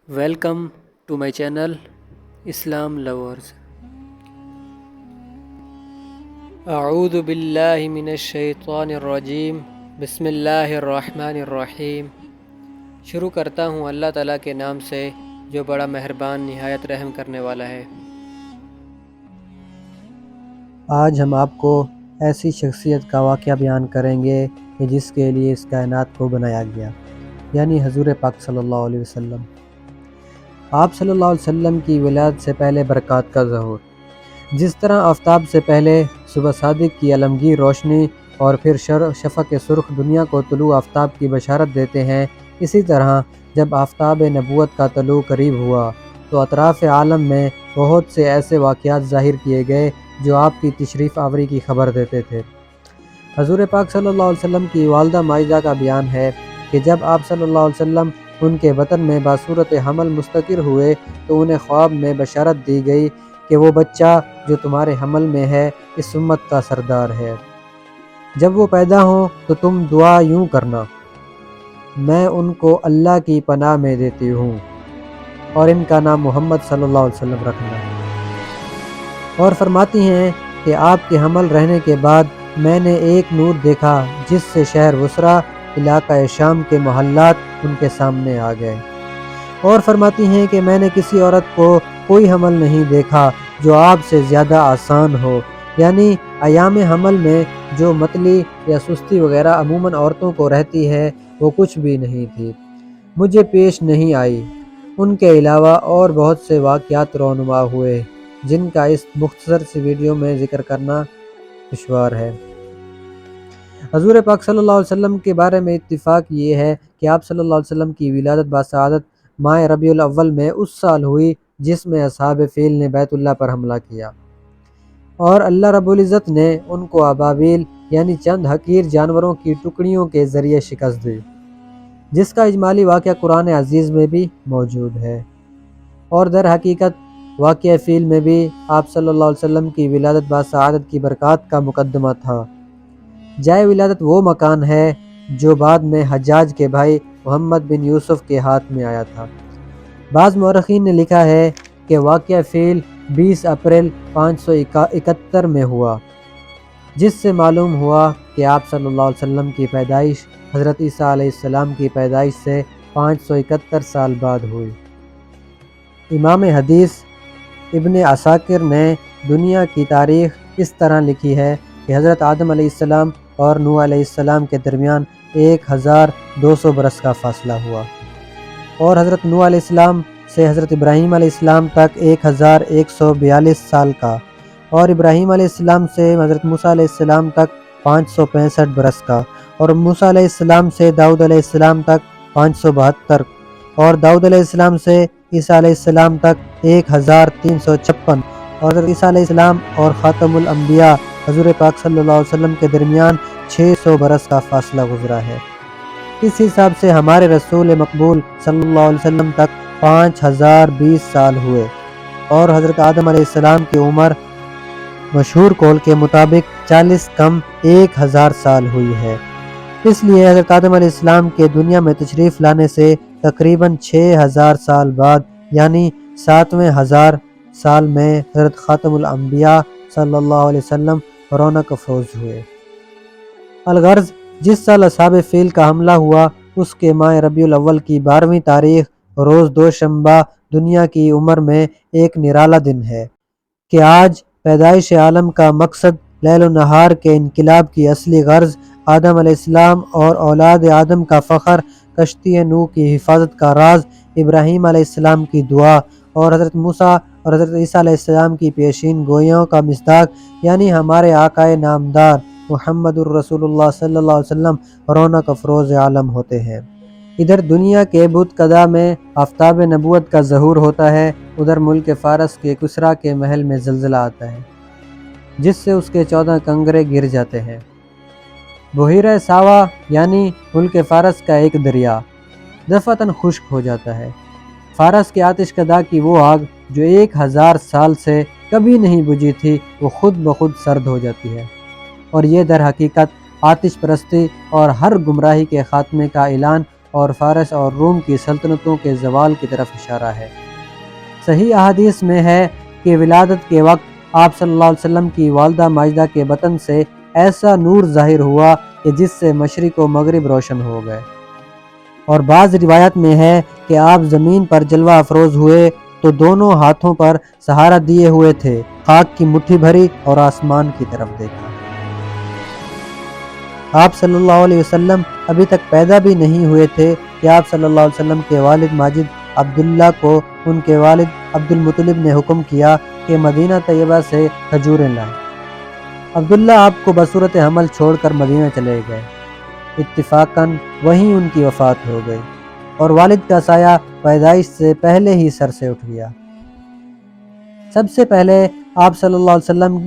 Welcome to my channel Islam Lovers. اعوذ باللہ من الشیطان الرجیم بسم اللہ الرحمن الرحیم. شروع کرتا ہوں اللہ تعالیٰ کے نام سے جو بڑا مہربان نہایت رحم کرنے والا ہے. آج ہم آپ کو ایسی شخصیت کا واقعہ بیان کریں گے کہ جس کے لیے اس کائنات کو بنایا گیا، یعنی حضور پاک صلی اللہ علیہ وسلم. آپ صلی اللہ علیہ وسلم کی ولادت سے پہلے برکات کا ظہور. جس طرح آفتاب سے پہلے صبح صادق کی علمگیر روشنی اور پھر شفق سرخ دنیا کو طلوع آفتاب کی بشارت دیتے ہیں، اسی طرح جب آفتاب نبوت کا طلوع قریب ہوا تو اطراف عالم میں بہت سے ایسے واقعات ظاہر کیے گئے جو آپ کی تشریف آوری کی خبر دیتے تھے. حضور پاک صلی اللہ علیہ وسلم کی والدہ ماجدہ کا بیان ہے کہ جب آپ صلی اللہ علیہ وسلم ان کے وطن میں باصورت حمل مستقر ہوئے تو انہیں خواب میں بشارت دی گئی کہ وہ بچہ جو تمہارے حمل میں ہے اس امت کا سردار ہے. جب وہ پیدا ہوں تو تم دعا یوں کرنا: میں ان کو اللہ کی پناہ میں دیتی ہوں، اور ان کا نام محمد صلی اللہ علیہ وسلم رکھنا. اور فرماتی ہیں کہ آپ کے حمل رہنے کے بعد میں نے ایک نور دیکھا جس سے شہر وسرا علاقہ شام کے محلات ان کے سامنے آ گئے. اور فرماتی ہیں کہ میں نے کسی عورت کو کوئی حمل نہیں دیکھا جو آپ سے زیادہ آسان ہو، یعنی ایام حمل میں جو متلی یا سستی وغیرہ عموماً عورتوں کو رہتی ہے وہ کچھ بھی نہیں تھی، مجھے پیش نہیں آئی. ان کے علاوہ اور بہت سے واقعات رونما ہوئے جن کا اس مختصر سی ویڈیو میں ذکر کرنا دشوار ہے. حضور پاک صلی اللہ علیہ وسلم کے بارے میں اتفاق یہ ہے کہ آپ صلی اللہ علیہ وسلم کی ولادت بسعادت ماہ ربیع الاول میں اس سال ہوئی جس میں اصحاب فیل نے بیت اللہ پر حملہ کیا، اور اللہ رب العزت نے ان کو ابابیل یعنی چند حقیر جانوروں کی ٹکڑیوں کے ذریعے شکست دی، جس کا اجمالی واقعہ قرآن عزیز میں بھی موجود ہے. اور در حقیقت واقعہ فیل میں بھی آپ صلی اللہ علیہ وسلم کی ولادت بسعادت کی برکات کا مقدمہ تھا. جائے ولادت وہ مکان ہے جو بعد میں حجاج کے بھائی محمد بن یوسف کے ہاتھ میں آیا تھا. بعض مورخین نے لکھا ہے کہ واقعہ فیل 20 اپریل 571 میں ہوا، جس سے معلوم ہوا کہ آپ صلی اللہ علیہ وسلم کی پیدائش حضرت عیسیٰ علیہ السلام کی پیدائش سے 571 سال بعد ہوئی. امام حدیث ابن عساکر نے دنیا کی تاریخ اس طرح لکھی ہے کہ حضرت آدم علیہ السلام اور نوح علیہ السلام کے درمیان 1200 برس کا فاصلہ ہوا، اور حضرت نوح علیہ السلام سے حضرت ابراہیم علیہ السلام تک 1142 سال کا، اور ابراہیم علیہ السلام سے حضرت موسیٰ علیہ السلام تک 565 برس کا، اور موسیٰ علیہ السلام سے داؤد علیہ السلام تک 572، اور داؤد علیہ السلام سے عیسیٰ علیہ السلام تک 1356، اور حضرت عیسیٰ علیہ السلام اور خاتم الانبیاء حضور پاک صلی اللہ علیہ وسلم کے درمیان 600 برس کا فاصلہ گزرا ہے. اس حساب سے ہمارے رسول مقبول صلی اللہ علیہ وسلم تک 5020 سال ہوئے، اور حضرت آدم علیہ السلام کی عمر مشہور قول کے مطابق 40 کم 1000 سال ہوئی ہے. اس لیے حضرت آدم علیہ السلام کے دنیا میں تشریف لانے سے تقریباً 6000 سال بعد یعنی 7ویں ہزار سال میں حضرت خاتم الانبیاء صلی اللہ علیہ وسلم رونق افروز ہوئے. الغرض جس سال اصحاب فیل کا حملہ ہوا اس کے ماہ ربیع الاول کی 12ویں تاریخ روز دوشنبہ دنیا کی عمر میں ایک نرالا دن ہے کہ آج پیدائش عالم کا مقصد لیل و نہار کے انقلاب کی اصلی غرض آدم علیہ السلام اور اولاد آدم کا فخر کشتی نوح کی حفاظت کا راز ابراہیم علیہ السلام کی دعا اور حضرت موسیٰ اور حضرت عیسیٰ علیہ السلام کی پیشین گوئیوں کا مصداق یعنی ہمارے آقائے نامدار محمد الرسول اللہ صلی اللہ علیہ وسلم رونق افروز عالم ہوتے ہیں. ادھر دنیا کے بت قدا میں آفتاب نبوت کا ظہور ہوتا ہے، ادھر ملک فارس کے کسریٰ کے محل میں زلزلہ آتا ہے جس سے اس کے 14 کنگرے گر جاتے ہیں. بحیرہ ساوا یعنی ملک فارس کا ایک دریا دفعتاً خشک ہو جاتا ہے. فارس کے آتش کدا کی وہ آگ جو 1000 سال سے کبھی نہیں بجھی تھی وہ خود بخود سرد ہو جاتی ہے، اور یہ در حقیقت آتش پرستی اور ہر گمراہی کے خاتمے کا اعلان اور فارس اور روم کی سلطنتوں کے زوال کی طرف اشارہ ہے۔ صحیح احادیث میں ہے کہ ولادت کے وقت آپ صلی اللہ علیہ وسلم کی والدہ ماجدہ کے بطن سے ایسا نور ظاہر ہوا کہ جس سے مشرق و مغرب روشن ہو گئے، اور بعض روایت میں ہے کہ آپ زمین پر جلوہ افروز ہوئے تو دونوں ہاتھوں پر سہارا دیے ہوئے تھے، خاک کی مٹھی بھری اور آسمان کی طرف دیکھا۔ آپ صلی اللہ علیہ وسلم ابھی تک پیدا بھی نہیں ہوئے تھے کہ آپ صلی اللہ علیہ وسلم کے والد ماجد عبداللہ کو ان کے والد عبد المطلب نے حکم کیا کہ مدینہ طیبہ سے کھجوریں لائیں۔ عبداللہ آپ کو بصورت حمل چھوڑ کر مدینہ چلے گئے۔ اتفاقاً وہیں ان کی وفات ہو گئی، اور والد کا سایہ پیدائش سے پہلے ہی سر سے اٹھ گیا۔ سب سے پہلے آپ صلی اللہ علیہ وسلم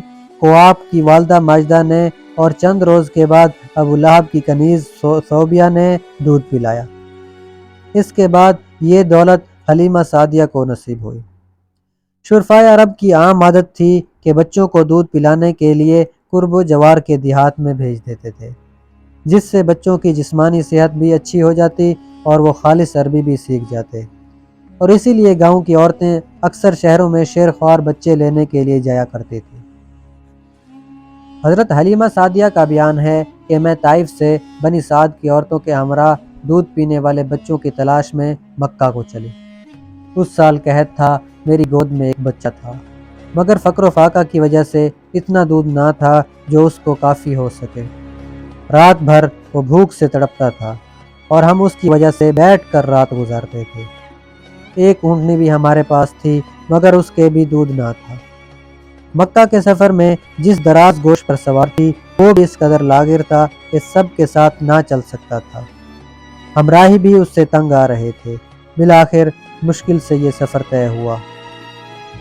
کو آپ کی والدہ ماجدہ نے اور چند روز کے بعد ابو لہب کی کنیز ثوبیہ نے دودھ پلایا۔ اس کے بعد یہ دولت حلیمہ سعدیہ کو نصیب ہوئی۔ شرفائے عرب کی عام عادت تھی کہ بچوں کو دودھ پلانے کے لیے قرب و جوار کے دیہات میں بھیج دیتے تھے، جس سے بچوں کی جسمانی صحت بھی اچھی ہو جاتی اور وہ خالص عربی بھی سیکھ جاتے، اور اسی لیے گاؤں کی عورتیں اکثر شہروں میں شیر خوار بچے لینے کے لیے جایا کرتی تھیں۔ حضرت حلیمہ سعدیہ کا بیان ہے کہ میں طائف سے بنی سعد کی عورتوں کے ہمراہ دودھ پینے والے بچوں کی تلاش میں مکہ کو چلی۔ اس سال قحط تھا، میری گود میں ایک بچہ تھا، مگر فقر و فاقہ کی وجہ سے اتنا دودھ نہ تھا جو اس کو کافی ہو سکے۔ رات بھر وہ بھوک سے تڑپتا تھا اور ہم اس کی وجہ سے بیٹھ کر رات گزارتے تھے۔ ایک اونٹنی بھی ہمارے پاس تھی، مگر اس کے بھی دودھ نہ تھا۔ مکہ کے سفر میں جس دراز گوشت پر سوار تھی وہ بھی اس قدر لاغر تھا کہ سب کے ساتھ نہ چل سکتا تھا۔ ہمراہی بھی اس سے تنگ آ رہے تھے۔ بالآخر مشکل سے یہ سفر طے ہوا۔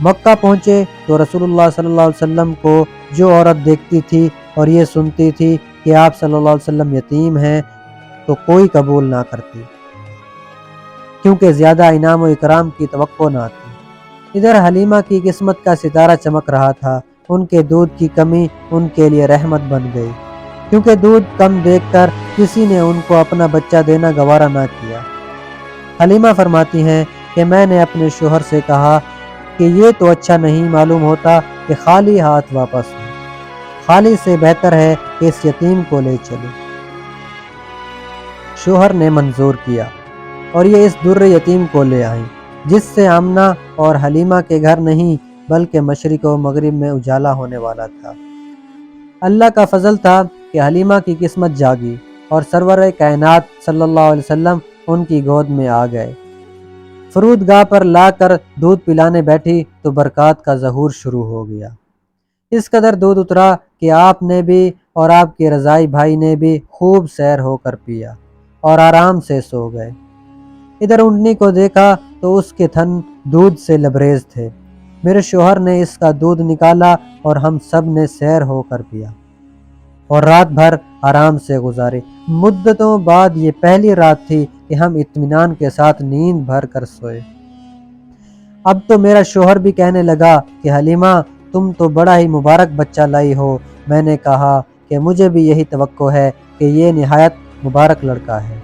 مکہ پہنچے تو رسول اللہ صلی اللہ علیہ وسلم کو جو عورت دیکھتی تھی اور یہ سنتی تھی کہ آپ صلی اللہ علیہ وسلم یتیم ہیں تو کوئی قبول نہ کرتی، کیونکہ زیادہ انعام و اکرام کی توقع نہ تھی۔ ادھر حلیمہ کی قسمت کا ستارہ چمک رہا تھا۔ ان کے دودھ کی کمی ان کے لیے رحمت بن گئی، کیونکہ دودھ کم دیکھ کر کسی نے ان کو اپنا بچہ دینا گوارا نہ کیا۔ حلیمہ فرماتی ہیں کہ میں نے اپنے شوہر سے کہا کہ یہ تو اچھا نہیں معلوم ہوتا کہ خالی ہاتھ واپس ہوں، خالی سے بہتر ہے کہ اس یتیم کو لے چلو۔ شوہر نے منظور کیا اور یہ اس در یتیم کو لے آئیں، جس سے آمنہ اور حلیمہ کے گھر نہیں بلکہ مشرق و مغرب میں اجالا ہونے والا تھا۔ اللہ کا فضل تھا کہ حلیمہ کی قسمت جاگی اور سرور کائنات صلی اللہ علیہ وسلم ان کی گود میں آ گئے۔ فرود گاہ پر لا کر دودھ پلانے بیٹھی تو برکات کا ظہور شروع ہو گیا۔ اس قدر دودھ اترا کہ آپ نے بھی اور آپ کے رضائی بھائی نے بھی خوب سیر ہو کر پیا اور آرام سے سو گئے۔ ادھر اونٹنی کو دیکھا تو اس کے تھن دودھ سے لبریز تھے۔ میرے شوہر نے اس کا دودھ نکالا اور ہم سب نے سیر ہو کر پیا اور رات بھر آرام سے گزاری۔ مدتوں بعد یہ پہلی رات تھی کہ ہم اطمینان کے ساتھ نیند بھر کر سوئے۔ اب تو میرا شوہر بھی کہنے لگا کہ حلیمہ تم تو بڑا ہی مبارک بچہ لائی ہو۔ میں نے کہا کہ مجھے بھی یہی توقع ہے کہ یہ نہایت مبارک لڑکا ہے۔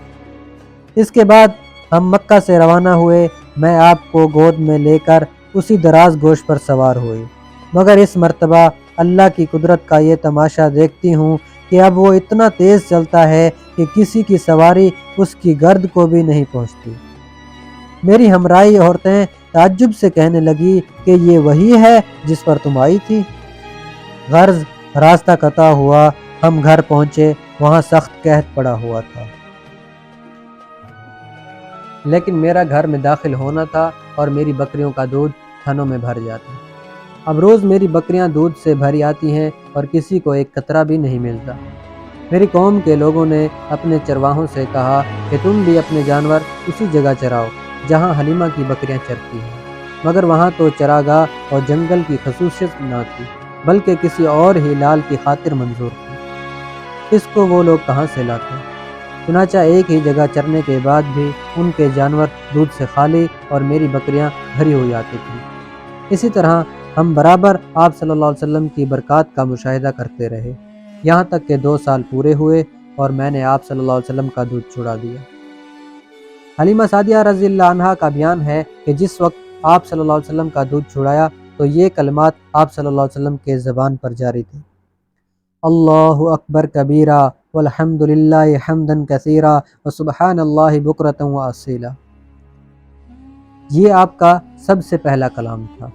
اس کے بعد ہم مکہ سے روانہ ہوئے۔ میں آپ کو گود میں لے کر اسی دراز گوشت پر سوار ہوئی، مگر اس مرتبہ اللہ کی قدرت کا یہ تماشا دیکھتی ہوں کہ اب وہ اتنا تیز چلتا ہے کہ کسی کی سواری اس کی گرد کو بھی نہیں پہنچتی۔ میری ہمراہی عورتیں تعجب سے کہنے لگی کہ یہ وہی ہے جس پر تم آئی تھی۔ غرض راستہ قطع ہوا، ہم گھر پہنچے، وہاں سخت قحط پڑا ہوا تھا، لیکن میرا گھر میں داخل ہونا تھا اور میری بکریوں کا دودھ تھنوں میں بھر جاتا۔ اب روز میری بکریاں دودھ سے بھری آتی ہیں اور کسی کو ایک قطرہ بھی نہیں ملتا۔ میری قوم کے لوگوں نے اپنے چرواہوں سے کہا کہ تم بھی اپنے جانور اسی جگہ چراؤ جہاں حلیمہ کی بکریاں چرتی ہیں، مگر وہاں تو چراگاہ اور جنگل کی خصوصیت نہ تھی، بلکہ کسی اور ہی لال کی خاطر منظور تھی۔ اس کو وہ لوگ کہاں سے لاتے؟ چنانچہ ایک ہی جگہ چرنے کے بعد بھی ان کے جانور دودھ سے خالی اور میری بکریاں بھری ہوئی آتی تھیں۔ اسی طرح ہم برابر آپ صلی اللہ علیہ وسلم کی برکات کا مشاہدہ کرتے رہے، یہاں تک کہ 2 سال پورے ہوئے اور میں نے آپ صلی اللہ علیہ وسلم کا دودھ چھڑا دیا۔ حلیمہ سعدیہ رضی اللہ عنہا کا بیان ہے کہ جس وقت آپ صلی اللہ علیہ وسلم کا دودھ چھڑایا تو یہ کلمات آپ صلی اللہ علیہ وسلم کے زبان پر جاری تھے: اللہ اکبر کبیرہ والحمد للہ حمدن کثیرہ وسبحان اللہ بکرۃ واصیلا۔ یہ آپ کا سب سے پہلا کلام تھا۔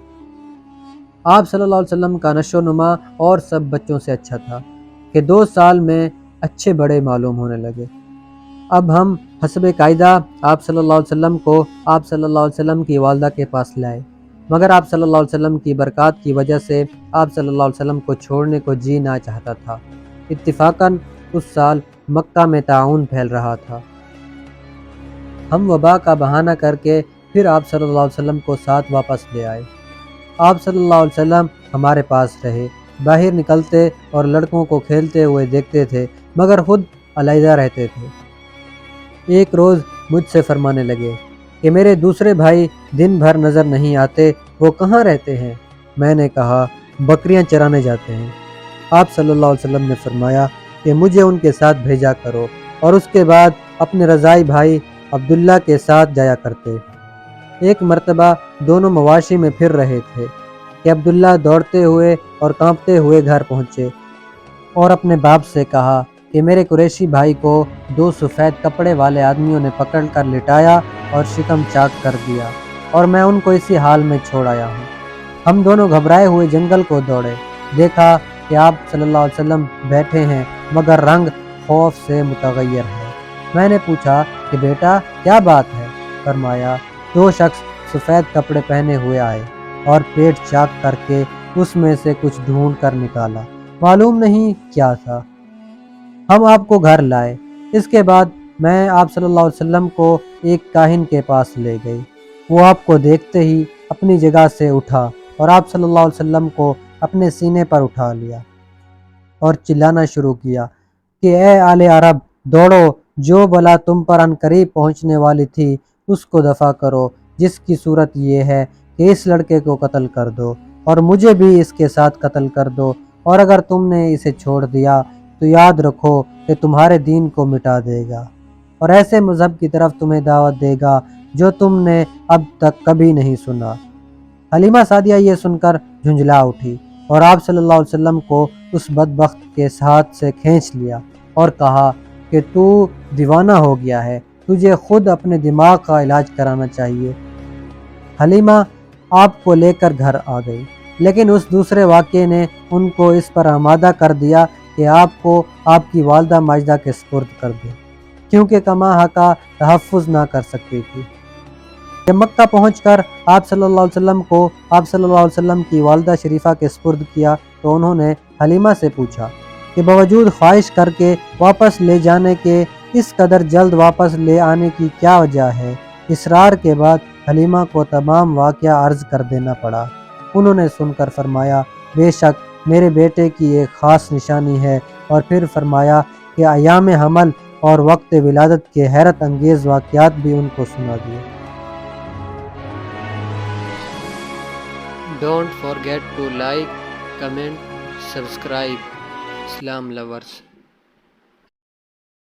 آپ صلی اللہ علیہ وسلم کا نشو و نما اور سب بچوں سے اچھا تھا کہ 2 سال میں اچھے بڑے معلوم ہونے لگے۔ اب ہم حسب قاعدہ آپ صلی اللہ علیہ وسلم کو آپ صلی اللہ علیہ وسلم کی والدہ کے پاس لائے، مگر آپ صلی اللہ علیہ وسلم کی برکات کی وجہ سے آپ صلی اللہ علیہ وسلم کو چھوڑنے کو جی نہ چاہتا تھا۔ اتفاقاً اس سال مکہ میں طاعون پھیل رہا تھا۔ ہم وبا کا بہانہ کر کے پھر آپ صلی اللہ علیہ وسلم کو ساتھ واپس لے آئے۔ آپ صلی اللہ علیہ وسلم ہمارے پاس رہے، باہر نکلتے اور لڑکوں کو کھیلتے ہوئے دیکھتے تھے مگر خود علیحدہ رہتے تھے۔ ایک روز مجھ سے فرمانے لگے کہ میرے دوسرے بھائی دن بھر نظر نہیں آتے، وہ کہاں رہتے ہیں؟ میں نے کہا بکریاں چرانے جاتے ہیں۔ آپ صلی اللہ علیہ وسلم نے فرمایا کہ مجھے ان کے ساتھ بھیجا کرو، اور اس کے بعد اپنے رضائی بھائی عبداللہ کے ساتھ جایا کرتے۔ ایک مرتبہ دونوں مواشی میں پھر رہے تھے کہ عبداللہ دوڑتے ہوئے اور کانپتے ہوئے گھر پہنچے اور اپنے باپ سے کہا کہ میرے قریشی بھائی کو 2 سفید کپڑے والے آدمیوں نے پکڑ کر لٹایا اور شکم چاک کر دیا، اور میں ان کو اسی حال میں چھوڑ آیا ہوں۔ ہم دونوں گھبرائے ہوئے جنگل کو دوڑے، دیکھا کہ آپ صلی اللہ علیہ وسلم بیٹھے ہیں مگر رنگ خوف سے متغیر ہے۔ میں نے پوچھا کہ بیٹا کیا بات ہے؟ فرمایا 2 شخص سفید کپڑے پہنے ہوئے آئے اور پیٹ چاک کر کے اس میں سے کچھ ڈھونڈ کر نکالا، معلوم نہیں کیا تھا۔ ہم آپ کو گھر لائے۔ اس کے بعد میں آپ صلی اللہ علیہ وسلم کو ایک کاہن کے پاس لے گئی۔ وہ آپ کو دیکھتے ہی اپنی جگہ سے اٹھا اور آپ صلی اللہ علیہ وسلم کو اپنے سینے پر اٹھا لیا اور چلانا شروع کیا کہ اے آل عرب، دوڑو، جو بلا تم پر ان قریب پہنچنے والی تھی اس کو دفع کرو، جس کی صورت یہ ہے کہ اس لڑکے کو قتل کر دو اور مجھے بھی اس کے ساتھ قتل کر دو، اور اگر تم نے اسے چھوڑ دیا تو یاد رکھو کہ تمہارے دین کو مٹا دے گا اور ایسے مذہب کی طرف تمہیں دعوت دے گا جو تم نے اب تک کبھی نہیں سنا۔ حلیمہ سعدیہ یہ سن کر جھنجھلا اٹھی اور آپ صلی اللہ علیہ وسلم کو اس بدبخت کے ہاتھ سے کھینچ لیا اور کہا کہ تو دیوانہ ہو گیا ہے، تجھے خود اپنے دماغ کا علاج کرانا چاہیے۔ حلیمہ آپ کو لے کر گھر آ گئی، لیکن اس دوسرے واقعے نے ان کو اس پر آمادہ کر دیا کہ آپ کو آپ کی والدہ ماجدہ کے سپرد کر دے، کیونکہ کما کا تحفظ نہ کر سکتی تھی۔ جب مکہ پہنچ کر آپ صلی اللہ علیہ وسلم کو آپ صلی اللہ علیہ وسلم کی والدہ شریفہ کے سپرد کیا تو انہوں نے حلیمہ سے پوچھا کہ باوجود خواہش کر کے واپس لے جانے کے اس قدر جلد واپس لے آنے کی کیا وجہ ہے؟ اصرار کے بعد حلیمہ کو تمام واقعہ عرض کر دینا پڑا۔ انہوں نے سن کر فرمایا بے شک میرے بیٹے کی ایک خاص نشانی ہے، اور پھر فرمایا کہ ایام حمل اور وقت ولادت کے حیرت انگیز واقعات بھی ان کو سنا دیے۔ Don't forget to like, comment, subscribe. Islam lovers.